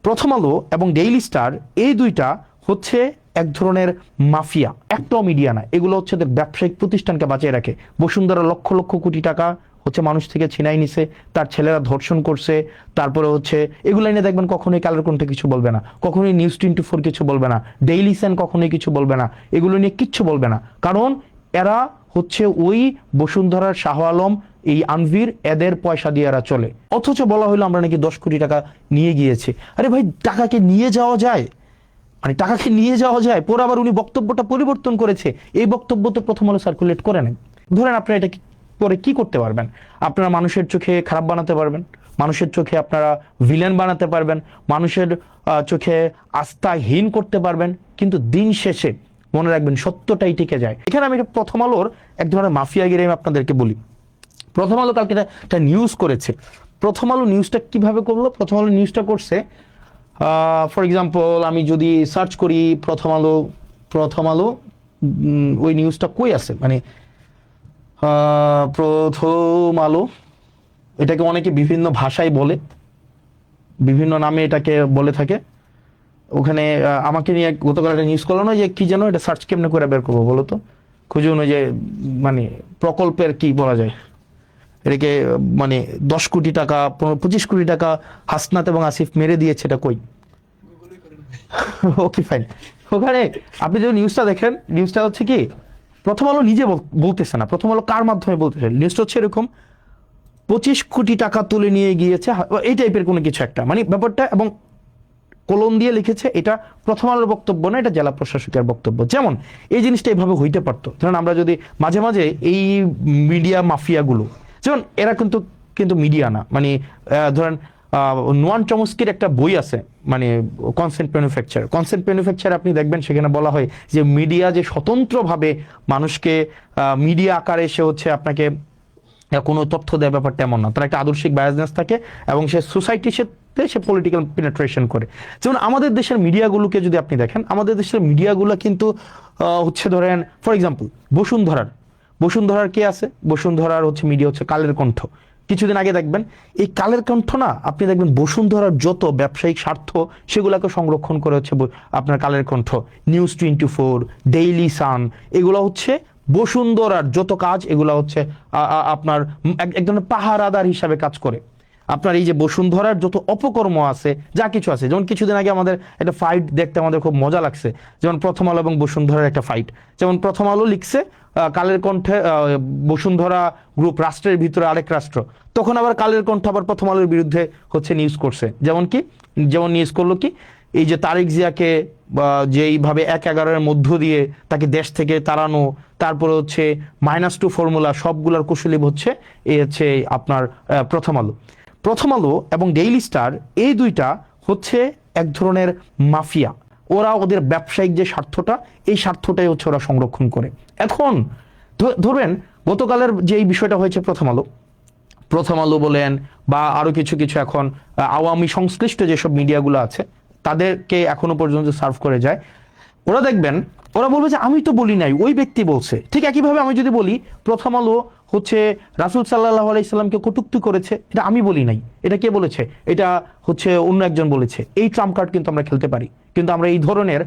প্রথম আলো এবং ডেইলি স্টার এই দুইটা হচ্ছে এক ধরনের মাফিয়া, একটাও মিডিয়া না, এগুলো হচ্ছে ব্যবসায়িক প্রতিষ্ঠানকে বাঁচিয়ে রাখে। বসুন্ধরা লক্ষ লক্ষ কোটি টাকা হচ্ছে মানুষ থেকে ছিনাই নিছে, তার ছেলেরা ধর্ষণ করছে, তারপরে হচ্ছে এগুলো নিয়ে দেখবেন কখনোই কালের কণ্ঠে কিছু বলবে না, কখনোই নিউজ 24 কিছু বলবে না, ডেইলি সান কখনোই কিছু বলবে না, এগুলো নিয়ে কিচ্ছু বলবে না, কারণ এরা হচ্ছে ওই বসুন্ধরার শাহ আলম, এই আনভির, এদের পয়সা দিয়ে এরা চলে। অথচ বলা হলো আমরা নাকি 10 কোটি টাকা নিয়ে গিয়েছি। আরে ভাই, টাকাকে নিয়ে যাওয়া যায়? মানে টাকাকে নিয়ে যাওয়া যায়? পরে আবার উনি বক্তব্যটা পরিবর্তন করেছে। এই বক্তব্য তো প্রথম আলো সার্কুলেট করে নেন। ধরেন আপনারা এটা পরে কি করতে পারবেন? আপনারা মানুষের চোখে খারাপ বানাতে পারবেন, মানুষের চোখে আপনারা ভিলেন বানাতে পারবেন, মানুষের চোখে আস্থাহীন করতে পারবেন, কিন্তু দিন শেষে মনে রাখবেন সত্যটাই টিকে যায়। এখানে আমি প্রথম আলোর এক ধরনের মাফিয়াগিরি আমি আপনাদেরকে বলি। প্রথম আলো কালকে একটা নিউজ করেছে। প্রথম আলো নিউজটা কিভাবে করলো? প্রথম আলো নিউজটা করছে, ফর এক্সাম্পল আমি যদি সার্চ করি প্রথম আলো ওই নিউজটা কই আছে, মানে প্রথম আলো, এটাকে অনেকে বিভিন্ন ভাষায় বলে, বিভিন্ন নামে এটাকে বলে থাকে। ওখানে আমাকে নিয়ে গতকাল একটা নিউজ করলো না, যে কি যেন, এটা সার্চ কেমনে করে বের করবো বলো তো? খুঁজুন, ওই যে মানে প্রকল্পের কি বলা যায় এটাকে, মানে 10 কোটি টাকা 25 কোটি টাকা হাসনাত এবং আসিফ মেরে দিয়েছে, এটা কই? Okay fine. ওখানে আপনি যদি নিউজটা দেখেন, নিউজটা হচ্ছে কি, প্রথম আলো নিজে বলতেছে না, প্রথম আলো কার মাধ্যমে বলতেছে, নিউজটা হচ্ছে এরকম, 25 কোটি টাকা তুলে নিয়ে গিয়েছে, এই টাইপের কোনো কিছু একটা, মানে ব্যাপারটা, এবং কলম দিয়ে লিখেছে এটা প্রথম আলোর বক্তব্য না, এটা জেলা প্রশাসকের বক্তব্য। যেমন এই জিনিসটা এভাবে হইতে পারতো। ধরেন আমরা যদি মাঝে মাঝে এই মিডিয়া মাফিয়াগুলো, যেমন এরা কিন্তু কিন্তু মিডিয়া না, মানে ধরেন নোয়ান চমস্কির একটা বই আছে, মানে কনসেন্ট ম্যানুফ্যাকচার, আপনি দেখবেন সেখানে বলা হয় যে মিডিয়া যে স্বতন্ত্রভাবে মানুষকে মিডিয়া আকারে সে হচ্ছে আপনাকে কোনো তথ্য দেয়, ব্যাপারটা এমন না, তার একটা আদর্শিক বায়াসনেস থাকে এবং সে সোসাইটির সাথে সে পলিটিক্যাল পেনিট্রেশন করে। যেমন আমাদের দেশের মিডিয়াগুলোকে যদি আপনি দেখেন, আমাদের দেশের মিডিয়াগুলো কিন্তু হচ্ছে ধরেন ফর এক্সাম্পল বসুন্ধরার কে আছে? বসুন্ধরার হচ্ছে মিডিয়া হচ্ছে কালের কণ্ঠ। কিছুদিন আগে দেখবেন এই কালের কণ্ঠ না, আপনি দেখবেন বসুন্ধরার যত ব্যবসায়িক স্বার্থ সেগুলোকে সংরক্ষণ করে হচ্ছে আপনার Kaler Kantho, news 24, Daily Sun, এগুলো হচ্ছে বসুন্ধরার যত কাজ, এগুলো হচ্ছে আপনার এক ধরনের পাহারাদার হিসাবে কাজ করে। আপনার এই যে বসুন্ধরার যত অপকর্ম আছে, যা কিছু আছে, যেমন কিছুদিন আগে আমাদের একটা ফাইট দেখতে আমাদের খুব মজা লাগছে, যেমন প্রথম আলো এবং বসুন্ধরার একটা ফাইট। যেমন প্রথম আলো লিখছে কালের কণ্ঠে বসুন্ধরা গ্রুপ রাষ্ট্রের ভিতরে আরেক রাষ্ট্র, তখন আবার কালের কণ্ঠ আবার প্রথম আলোর বিরুদ্ধে হচ্ছে নিউজ করছে। যেমন নিউজ করলো কি, এই যে তারেক জিয়াকে যেইভাবে 1/11 মধ্য দিয়ে তাকে দেশ থেকে তাড়ানো, তারপরে হচ্ছে -2 ফর্মুলা, সবগুলার কুশলী হচ্ছে এই হচ্ছে আপনার প্রথম আলো এবং ডেইলি স্টার, এই দুইটা হচ্ছে এক ধরনের মাফিয়া। ওরা ওদের ব্যবসায়িক যে স্বার্থটা, এই স্বার্থটাই হচ্ছে ওরা সংরক্ষণ করে। এখন ধরবেন গতকালের যে এই বিষয়টা হয়েছে, প্রথম আলো বলেন বা আরো কিছু কিছু এখন আওয়ামী সংশ্লিষ্ট যেসব মিডিয়াগুলো আছে তাদেরকে এখনো পর্যন্ত সার্ভ করে যায়, ওরা দেখবেন ওরা বলবে যে আমি তো বলি নাই, ওই ব্যক্তি বলছে। ঠিক একইভাবে আমি যদি বলি প্রথম আলো হচ্ছে রাসূল সাল্লাল্লাহু আলাইহি সাল্লামকে কটূক্তি করেছে, এটা আমি বলি নাই, এটা কে বলেছে? এটা হচ্ছে অন্য একজন বলেছে। এই ট্রাম্প কার্ড কিন্তু আমরা খেলতে পারি, কিন্তু আমরা এই ধরনের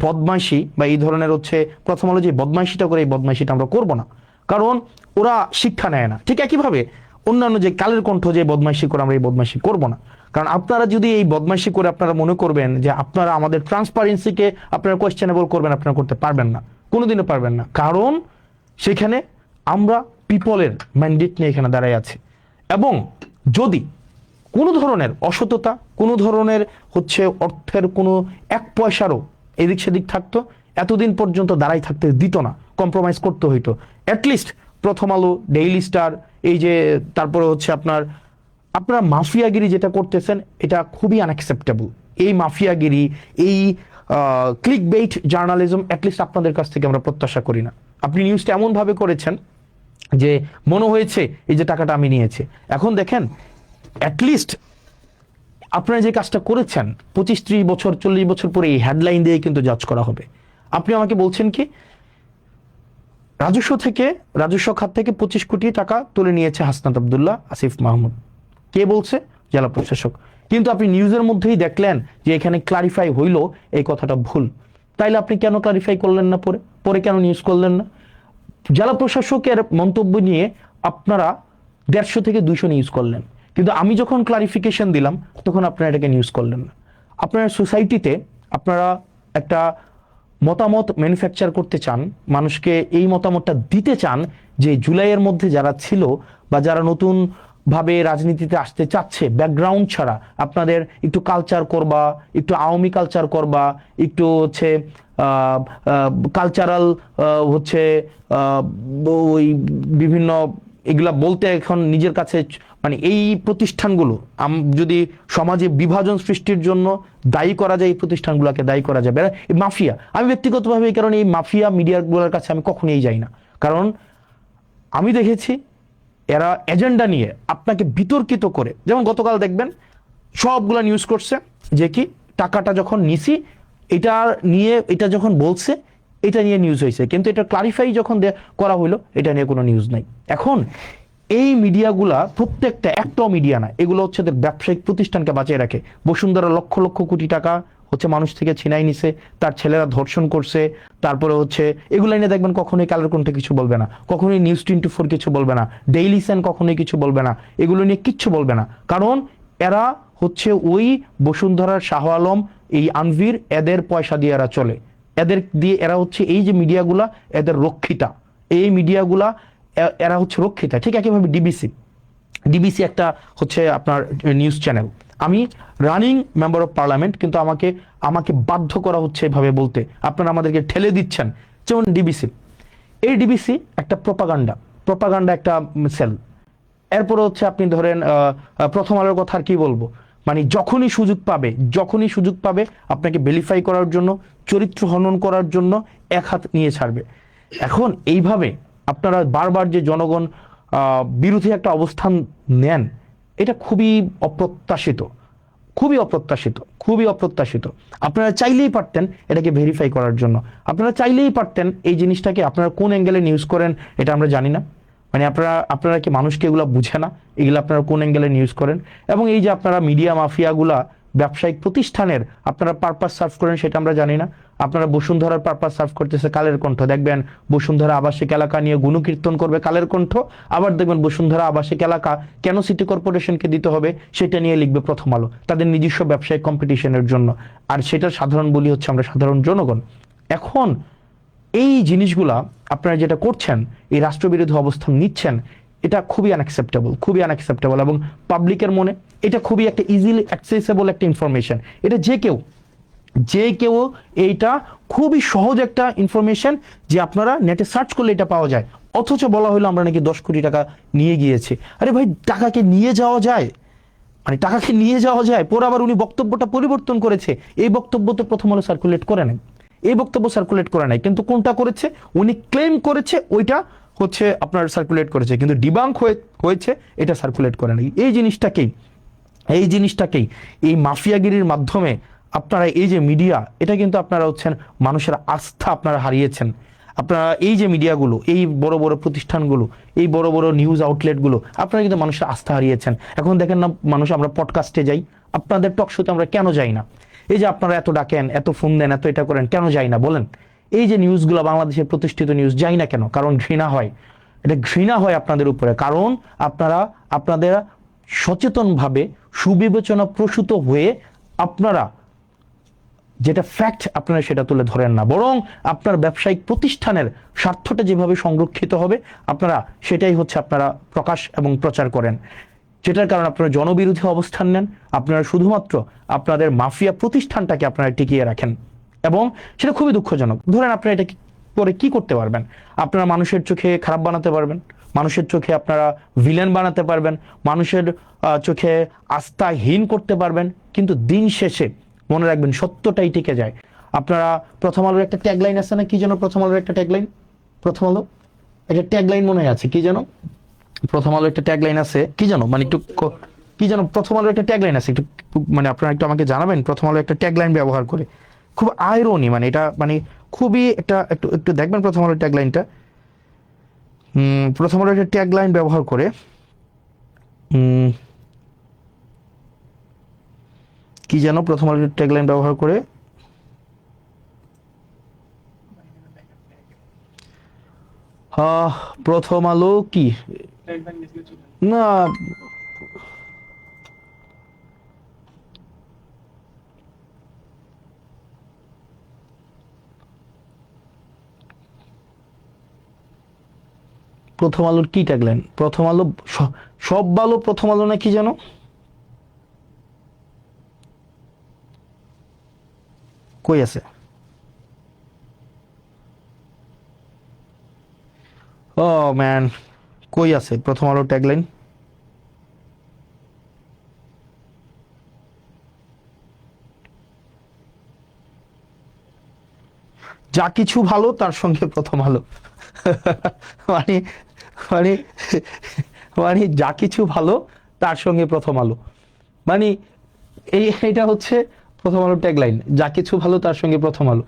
বদমাইশি বা এই ধরনের হচ্ছে প্রথম আলো যে বদমাইশিটা করে, এই বদমাইশিটা আমরা করব না, কারণ ওরা শিক্ষা নেয় না। ঠিক একইভাবে অন্যান্য যে কালের কণ্ঠ যে বদমাইশি করে, আমরা এই বদমাইশি করব না। কারণ আপনারা যদি এই বদমাইশি করে আপনারা মনে করবেন যে আপনারা আমাদের ট্রান্সপারেন্সিকে আপনারা কোয়েশ্চেনেবল করবেন, আপনারা করতে পারবেন না, কোনোদিনও পারবেন না। কারণ সেখানে আমরা পিপলের ম্যান্ডেট নিয়ে এখানে দাঁড়ায় আছি, এবং যদি কোনো ধরনের অসততা, কোনো ধরনের হচ্ছে অর্থের কোনো 1 পয়সারও এদিক সেদিক থাকতো, এতদিন পর্যন্ত দাঁড়াই থাকতে দিত না, কম্প্রোমাইজ করতে হইতো। অ্যাটলিস্ট প্রথম আলো, ডেইলি স্টার, এই যে তারপরে হচ্ছে আপনারা মাফিয়াগিরি যেটা করতেছেন, এটা খুবই আনঅ্যাকসেপ্টেবল। এই মাফিয়াগিরি, এই ক্লিক বেইট জার্নালিজম অ্যাটলিস্ট আপনাদের কাছ থেকে আমরা প্রত্যাশা করি না। আপনি নিউজটা এমনভাবে করেছেন যে মনে হয়েছে এই যে টাকাটা আমি নিয়েছি। এখন দেখেন, অ্যাটলিস্ট আপনারা যে কাজটা করেছেন 25-30 বছর 40 বছর পরে এই হেডলাইন দিয়ে কিন্তু জাজ করা হবে। আপনি আমাকে বলছেন কি রাজস্ব খাত থেকে 25 কোটি টাকা তুলে নিয়েছে হাসনাত আব্দুল্লাহ, আসিফ মাহমুদ। কে বলছে? জেলা প্রশাসক। কিন্তু আপনি নিউজের মধ্যেই দেখলেন যে এখানে ক্লারিফাই হইলো এই কথাটা ভুল, তাইলে আপনি কেন ক্লারিফাই করলেন না, পরে পরে কেন নিউজ করলেন না? জেলা প্রশাসকের মন্তব্য নিয়ে আপনারা 150 থেকে 200 নিউজ করলেন, কিন্তু আমি যখন ক্লারিফিকেশন দিলাম তখন আপনারা এটাকে নিউজ করলেন না। আপনারা সোসাইটিতে আপনারা একটা মতামত ম্যানুফ্যাকচার করতে চান, মানুষকে এই মতামতটা দিতে চান যে জুলাইয়ের মধ্যে যারা ছিল বা যারা নতুন ভাবে রাজনীতিতে আসতে চাচ্ছে ব্যাকগ্রাউন্ড ছাড়া, আপনাদের একটু কালচার করবা, একটু আওয়ামী কালচার করবা, একটু হচ্ছে কালচারাল হচ্ছে ওই বিভিন্ন এগুলা বলতে এখন নিজের কাছে মানে এই প্রতিষ্ঠানগুলো যদি সমাজে বিভাজন সৃষ্টির জন্য দায়ী করা যায়, এই প্রতিষ্ঠানগুলোকে দায়ী করা যাবে। মাফিয়া, আমি ব্যক্তিগতভাবে এই কারণে এই মাফিয়া মিডিয়াগুলোর কাছে আমি কখনোই যাই না, কারণ আমি দেখেছি এরা এজেন্ডা নিয়ে আপনাকে বিতর্কিত করে, যেমন গতকাল দেখবেন সবগুলা নিউজ করছে যে কি টাকাটা যখন নিছি এটা নিয়ে, এটা যখন বলছে এটা নিয়ে নিউজ হয়েছে, কিন্তু এটা ক্লারিফাই যখন করা হইলো এটা নিয়ে কোনো নিউজ নাই। এখন এই মিডিয়াগুলা প্রত্যেকটা একটাও মিডিয়া না, এগুলো হচ্ছে ব্যবসায়িক প্রতিষ্ঠানকে বাঁচিয়ে রাখে। বসুন্ধরা লক্ষ লক্ষ কোটি টাকা হচ্ছে মানুষ থেকে ছিনাই নিছে, তার ছেলেরা ধর্ষণ করছে, তারপরে হচ্ছে এগুলো নিয়ে দেখবেন কখনোই কালের কণ্ঠে কিছু বলবে না, কখনোই নিউজ 24 কিছু বলবে না, ডেইলি সান কখনোই কিছু বলবে না, এগুলো নিয়ে কিচ্ছু বলবে না, কারণ এরা হচ্ছে ওই বসুন্ধরার শাহ আলম, এই আনভির, এদের পয়সা দিয়ে এরা চলে, এদের দিয়ে এরা হচ্ছে এই যে মিডিয়াগুলা এদের রক্ষিতা, এই মিডিয়াগুলা এরা হচ্ছে রক্ষিতা। ঠিক একইভাবে ডিবিসি একটা হচ্ছে আপনার নিউজ চ্যানেল, আমি রানিং মেম্বার অফ পার্লামেন্ট, কিন্তু আমাকে বাধ্য করা হচ্ছে এভাবে বলতে, আপনারা আমাদেরকে ঠেলে দিচ্ছেন। যেমন ডিবিসি একটা প্রপাগান্ডা একটা সেল। এরপরে হচ্ছে আপনি ধরেন প্রথম আলোর কথা আর কি বলবো, মানে যখনই সুযোগ পাবে আপনাকে ভেরিফাই করার জন্য, চরিত্র হনন করার জন্য এক হাত নিয়ে ছাড়বে। এখন এইভাবে আপনারা বারবার যে জনগণ বিরোধী একটা অবস্থান নেন, এটা খুবই অপ্রত্যাশিত। আপনারা চাইলেই পারতেন এটাকে ভেরিফাই করার জন্য, আপনারা চাইলেই পারতেন এই জিনিসটাকে, আপনারা কোন অ্যাঙ্গেলে নিউজ করেন এটা আমরা জানি না, মানে আপনারা কি মানুষকে এগুলো বুঝে না, এগুলো আপনারা কোন অ্যাঙ্গেলে নিউজ করেন। এবং এই যে আপনারা মিডিয়া মাফিয়াগুলা ব্যবসায়িক প্রতিষ্ঠানের আপনারা পারপাস সার্ভ করেন সেটা আমরা জানি না। আপনারা বসুন্ধরার পারপাস সার্ভ করতেছে কালের কণ্ঠ, দেখবেন বসুন্ধরা আবাসিক এলাকা নিয়ে গুণকীর্তন করবে কালের কণ্ঠ, আবার দেখবেন বসুন্ধরা আবাসিক এলাকা কেন সিটি কর্পোরেশনকে দিতে হবে সেটা নিয়ে লিখবে প্রথম আলো, তাদের নিজস্ব ব্যবসায়িক কম্পিটিশনের জন্য, আর সেটার সাধারণ বলি হচ্ছে আমরা সাধারণ জনগণ। এখন এই জিনিসগুলা আপনারা যেটা করছেন, এই রাষ্ট্রবিরোধী অবস্থান নিচ্ছেন, এটা খুবই আনঅ্যাকসেপ্টেবল এবং পাবলিকের মনে এটা খুবই একটা ইজিলি অ্যাক্সেসেবল একটা ইনফরমেশন। এটা যে কেউ এইটা খুবই সহজ একটা ইনফরমেশন যে আপনারা নেটে সার্চ করলে এটা পাওয়া যায়, অথচ বলা হলো আমরা নাকি 10 কোটি টাকা নিয়ে গিয়েছি। আরে ভাই, টাকাকে নিয়ে যাওয়া যায়, পরে আবার উনি বক্তব্যটা পরিবর্তন করেছে, এই বক্তব্য তো প্রথম আলো সার্কুলেট করে নাই, কিন্তু কোনটা করেছে, উনি ক্লেম করেছে ওইটা হচ্ছে আপনার সার্কুলেট করেছে, কিন্তু ডিবাঙ্ক হয়েছে এটা সার্কুলেট করে নাই। এই জিনিসটাকেই এই মাফিয়াগিরির মাধ্যমে আপনারা এই যে মিডিয়া, এটা কিন্তু আপনারা হচ্ছেন মানুষের আস্থা আপনারা হারিয়েছেন। আপনারা এই যে মিডিয়াগুলো, এই বড় বড় প্রতিষ্ঠানগুলো, এই বড় বড় নিউজ আউটলেটগুলো, আপনারা কিন্তু মানুষের আস্থা হারিয়েছেন। এখন দেখেন না মানুষ, আমরা পডকাস্টে যাই, আপনাদের টক শোতে আমরা কেন যাই না? এই যে আপনারা এত ডাকেন, এত ফোন দেন, এত এটা করেন, কেন যাই না বলেন? এই যে নিউজগুলো বাংলাদেশের প্রতিষ্ঠিত নিউজ যাই না কেন? কারণ ঘৃণা হয় আপনাদের উপরে, কারণ আপনাদের সচেতনভাবে সুবিবেচনা প্রসূত হয়ে আপনারা যেটা ফ্যাক্ট আপনারা সেটা তুলে ধরেন না, বরং আপনার ব্যবসায়িক প্রতিষ্ঠানের স্বার্থটা যেভাবে সংরক্ষিত হবে আপনারা সেটাই হচ্ছে আপনারা প্রকাশ এবং প্রচার করেন, যেটার কারণে আপনারা জনবিরোধী অবস্থান নেন। আপনারা শুধুমাত্র আপনাদের মাফিয়া প্রতিষ্ঠানটাকে আপনারা টিকিয়ে রাখেন, এবং সেটা খুবই দুঃখজনক। ধরেন আপনারা এটা করে কি করতে পারবেন? আপনারা মানুষের চোখে খারাপ বানাতে পারবেন, মানুষের চোখে আপনারা ভিলেন বানাতে পারবেন, মানুষের চোখে আস্থাহীন করতে পারবেন, কিন্তু দিন শেষে মনে রাখবেন সত্যটাই টিকে যায়। আপনারা প্রথম আলোর একটা ট্যাগলাইন আছে না, কি যেন প্রথম আলোর একটা ট্যাগলাইন, মনে আছে কি যেন, প্রথম আলোর একটা ট্যাগলাইন আছে কি যেন, মানে একটু কি যেন প্রথম আলোর একটা ট্যাগলাইন আছে, একটু মানে আপনারা একটু আমাকে জানাবেন। প্রথম আলো একটা ট্যাগলাইন ব্যবহার করে, খুব আইরনি, মানে এটা মানে খুবই একটু দেখবেন প্রথম আলোর ট্যাগলাইনটা। প্রথম আলোর একটা ট্যাগলাইন ব্যবহার করে কি যেন প্রথম আলোর ট্যাগলাইন ব্যবহার করে, প্রথম আলো কি না, প্রথম আলোর কি ট্যাগলাইন, প্রথম আলো সব ভালো প্রথম আলো না কি যেন, কই আছে? ও ম্যান, কই আছে প্রথম আলো ট্যাগলাইন? যা কিছু ভালো তার সঙ্গে প্রথম আলো। মানে মানে মানে যা কিছু ভালো তার সঙ্গে প্রথম আলো, মানে এটা হচ্ছে প্রথম আলো ট্যাগলাইন, যা কিছু ভালো তার সঙ্গে প্রথম আলো।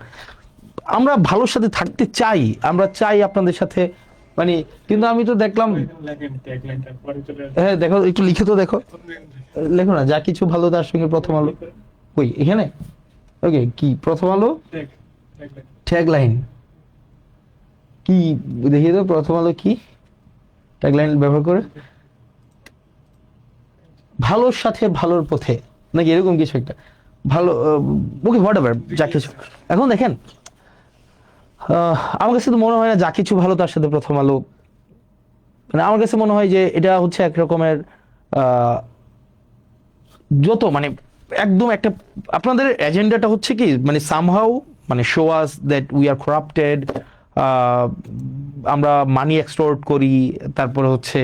আমরা ভালোর সাথে থাকতে চাই, আমরা চাই আপনাদের সাথে, মানে কিন্তু আমি তো দেখলাম, হ্যাঁ দেখো একটু লিখে তো দেখো, লেখো না, যা কিছু ভালো তার সঙ্গে প্রথম আলো। ওই এখানে ওকে, কি প্রথম আলো ট্যাগলাইন কি, দেখিয়ে দাও প্রথম আলো কি ট্যাগলাইন ব্যবহার করে, ভালোর সাথে ভালোর পথে নাকি এরকম কিছু একটা, ভালো, ওকে হোয়াট এভার, যা কিছু। এখন দেখেন, আমার কাছে তো মনে হয় না যা কিছু ভালো তার সাথে প্রথম আলো, মানে আমার কাছে মনে হয় যে এটা হচ্ছে এক রকমের যত মানে একদম একটা, আপনাদের এজেন্ডাটা হচ্ছে কি মানে সামহাউ মানে show us that we are corrupted, আমরা মানি এক্সটোর্ট করি, তারপরে হচ্ছে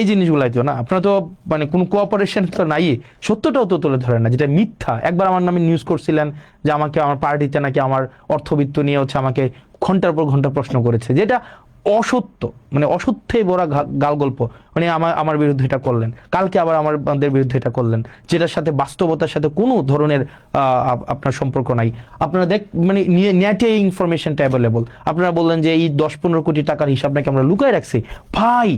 এই জিনিসগুলাই তো না, আপনারা তো মানে কোনো কোঅপারেশন তো নাই, সত্যটাও তো তুলে ধরে না, যেটা মিথ্যা। একবার আমার নামে নিউজ করছিলেন যে আমাকে আমার পার্টিতে নাকি আমার অর্থবিত্ত নিয়ে হচ্ছে আমাকে ঘন্টার পর ঘন্টা প্রশ্ন করেছে, যেটা অসত্য, মানে অসত্যে বড় গাল গল্প, মানে আমার বিরুদ্ধে এটা করলেন, কালকে আবার আমাদের বিরুদ্ধে এটা করলেন, যেটার সাথে বাস্তবতার সাথে কোনো ধরনের আপনার সম্পর্ক নাই। আপনারা মানে নেটে ইনফরমেশনটা অ্যাভেলেবল, আপনারা বললেন যে এই 10-15 কোটি টাকার হিসাব নাকি আমরা লুকায় রাখছি। ভাই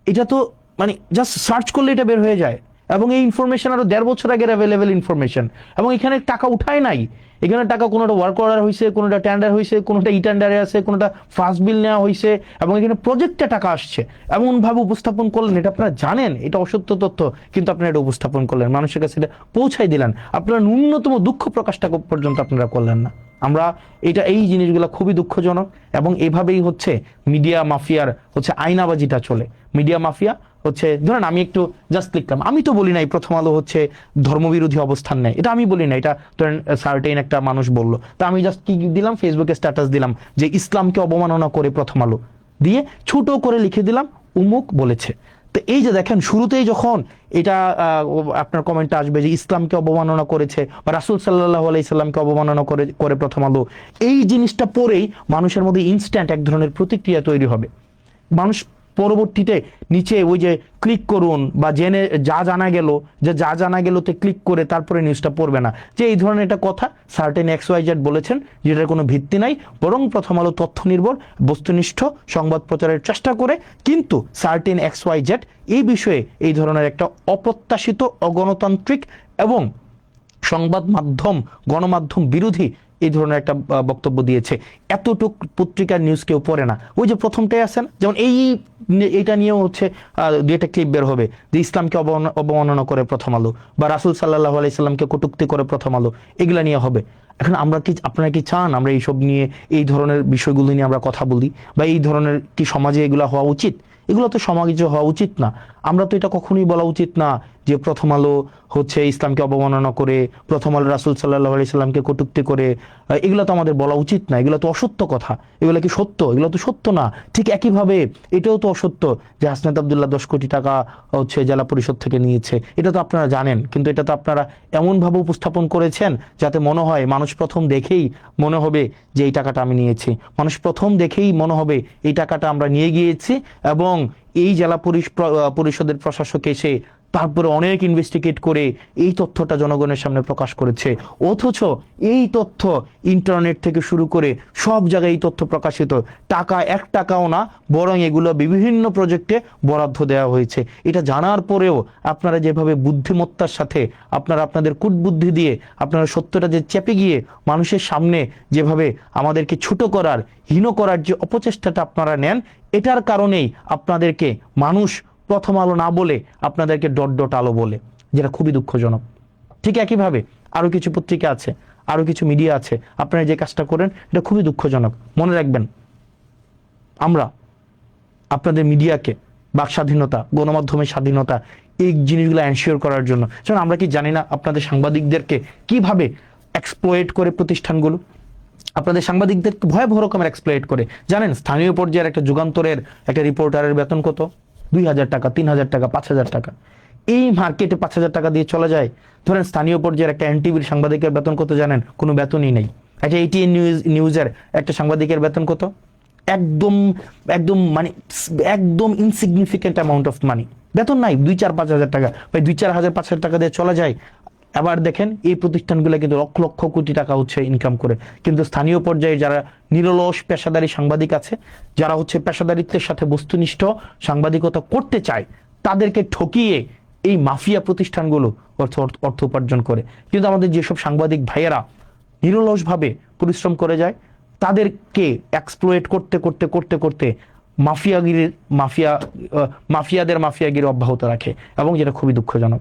এটা তো মানে জাস্ট সার্চ করলে এটা বের হয়ে যায়, এবং এই ইনফরমেশন আরো 1.5 বছর আগের অ্যাভেলেবেল ইনফরমেশন, এবং এখানে টাকা উঠায় নাই, এখানে টাকা কোনোটা ওয়ার্ক অর্ডার হয়েছে, কোনোটা টেন্ডার হয়েছে, কোনোটা ই টেন্ডারে আছে, কোনোটা ফার্স্ট বিল নেওয়া হয়েছে, এবং এখানে প্রজেক্টে টাকা আসছে, এমন ভাবে উপস্থাপন করলেন, এটা আপনারা জানেন এটা অসত্য তথ্য, কিন্তু আপনারা এটা উপস্থাপন করলেন, মানুষের কাছে এটা পৌঁছাই দিলেন, আপনারা ন্যূনতম দুঃখ প্রকাশটা পর্যন্ত আপনারা করলেন না। আমরা এই জিনিসগুলো খুবই দুঃখজনক, এবং এভাবেই হচ্ছে মিডিয়া মাফিয়ার হচ্ছে আয়নাবাজিটা চলে। মিডিয়া মাফিয়া হচ্ছে, ধরেন আমি একটু জাস্ট লিখলাম, আমি তো বলি নাই প্রথম আলো হচ্ছে ধর্মবিরোধী অবস্থান নেয়, এটা আমি বলি না, এটা ধরেন সার্টেইন একটা মানুষ বললো, তা আমি জাস্ট কি দিলাম, ফেসবুকে স্ট্যাটাস দিলাম যে ইসলামকে অবমাননা করে প্রথম আলো দিয়ে ছোট করে লিখে দিলাম উমুক বলেছে। তো এই যে দেখেন, শুরুতেই যখন এটা আপনার কমেন্টটা আসবে যে ইসলামকে অবমাননা করেছে বা রাসূল সাল্লাল্লাহু আলাইহি সাল্লামকে অবমাননা করে প্রথম আলো, এই জিনিসটা পরেই মানুষের মধ্যে ইনস্ট্যান্ট এক ধরনের প্রতিক্রিয়া তৈরি হবে। মানুষ পরবর্তীতে নিচে ওই যে ক্লিক করুন বা জেনে যা জানা গেল তে ক্লিক করে তারপরে নিউজটা পড়বে না, যে এই ধরনের একটা কথা সার্টেন XYZ বলেছেন, যেটার কোনো ভিত্তি নাই, বরং প্রথম আলো তথ্য নির্ভর বস্তুনিষ্ঠ সংবাদ প্রচারের চেষ্টা করে, কিন্তু সার্টেন XYZ এই বিষয়ে এই ধরনের একটা অপ্রত্যাশিত, অগণতান্ত্রিক এবং সংবাদ মাধ্যম গণমাধ্যম বিরোধী এই ধরনের একটা বক্তব্য দিয়েছে। এতটুক পত্রিকার নিউজ কেউ পড়ে না। ওই যে প্রথমটাই আছে না, যেমন এইটা নিয়েও হচ্ছে দুই একটা ক্লিপ বের হবে যে ইসলামকে অবমাননা করে প্রথম আলো, বা রাসূল সাল্লাল্লাহু আলাইহি সাল্লামকে কটূক্তি করে প্রথম আলো, এগুলা নিয়ে হবে। এখন আপনারা কি চান আমরা এইসব নিয়ে, এই ধরনের বিষয়গুলো নিয়ে আমরা কথা বলি, বা এই ধরনের কি সমাজে এগুলা হওয়া উচিত? এগুলো তো সমাজে হওয়া উচিত না। আমরা তো এটা কখনোই বলা উচিত না যে প্রথম আলো হচ্ছে ইসলামকে অবমাননা করে, প্রথম আলো রাসূল সাল্লাল্লাহু আলাইহি সাল্লামকে কটূক্তি করে, এগুলো তো আমাদের বলা উচিত না, এগুলো তো অসত্য কথা। এগুলো কি সত্য? এগুলো তো সত্য না। ঠিক একইভাবে এটাও তো অসত্য যে হাসনাত আব্দুল্লাহ 10 কোটি টাকা হচ্ছে জেলা পরিষদ থেকে নিয়েছে, এটা তো আপনারা জানেন, কিন্তু এটা তো আপনারা এমনভাবে উপস্থাপন করেছেন যাতে মনে হয়, মানুষ প্রথম দেখেই মনে হবে যে এই টাকাটা আমি নিয়েছি, মানুষ প্রথম দেখেই মনে হবে এই টাকাটা আমরা নিয়ে গিয়েছি, এবং এই জেলা পরিষদের প্রশাসক এসে তারপরে অনেক ইনভেস্টিগেট করে এই তথ্যটা জনগণের সামনে প্রকাশ করেছে, অথচ এই তথ্য ইন্টারনেট থেকে শুরু করে সব জায়গায় এই তথ্য প্রকাশিত, টাকা 1 টাকাও না, বরং এগুলো বিভিন্ন প্রজেক্টে বরাদ্দ দেওয়া হয়েছে। এটা জানার পরেও আপনারা যেভাবে বুদ্ধিমত্তার সাথে আপনারা আপনাদের কুটবুদ্ধি দিয়ে আপনারা সত্যটা যে চেপে গিয়ে মানুষের সামনে যেভাবে আমাদেরকে ছোট করার, হীন করার যে অপচেষ্টাটা আপনারা নেন, এটার কারণেই আপনাদেরকে মানুষ প্রথম আলো না বলে আপনাদেরকে ডট ডট আলো বলে, যেটা খুবই দুঃখজনক। ঠিক একইভাবে আরো কিছু পত্রিকা আছে, আরো কিছু মিডিয়া আছে, আপনারা যে কাজটা করেন এটা খুবই দুঃখজনক। মনে রাখবেন, আমরা আপনাদের মিডিয়াকে বাক স্বাধীনতা, গণমাধ্যমের স্বাধীনতা, এই জিনিসগুলো এনশিওর করার জন্য, যেমন আমরা কি জানি না আপনাদের সাংবাদিকদেরকে কিভাবে এক্সপ্লয়েট করে প্রতিষ্ঠানগুলো, আপনাদের সাংবাদিকদেরকে ভয়াবহ রকমের এক্সপ্লয়েট করে। জানেন স্থানীয় পর্যায়ের একটা যুগান্তরের একটা রিপোর্টারের বেতন কত? 2,000 টাকা, 3,000 টাকা, 5,000 টাকা। এই মার্কেটে 5,000 টাকা দিয়ে চলে যায়। ধরেন স্থানীয় পর্যায়ের একটা এনটিভির সাংবাদিকের বেতন কত জানেন? কোনো বেতনই নেই। একটা এটিএন নিউজের একটা সাংবাদিকের বেতন কত? একদম একদম মানে একদম ইনসিগনিফিকেন্ট অ্যামাউন্ট অফ মানি, বেতন নাই। 2-4-5 হাজার টাকা, ভাই 2-4 হাজার 5 হাজার টাকা দিয়ে চলা যায়। আবার দেখেন এই প্রতিষ্ঠানগুলো কিন্তু লক্ষ লক্ষ কোটি টাকা হচ্ছে ইনকাম করে, কিন্তু স্থানীয় পর্যায়ে যারা নিরলস পেশাদারী সাংবাদিক আছে, যারা হচ্ছে পেশাদারিত্বের সাথে বস্তুনিষ্ঠ সাংবাদিকতা করতে চায়, তাদেরকে ঠকিয়ে এই মাফিয়া প্রতিষ্ঠানগুলো অর্থ উপার্জন করে। কিন্তু আমাদের যেসব সাংবাদিক ভাইয়েরা নিরলসভাবে পরিশ্রম করে যায়, তাদেরকে এক্সপ্লয়েট করতে করতে করতে করতে মাফিয়াদের মাফিয়াগিরি অব্যাহত রাখে, এবং যেটা খুবই দুঃখজনক।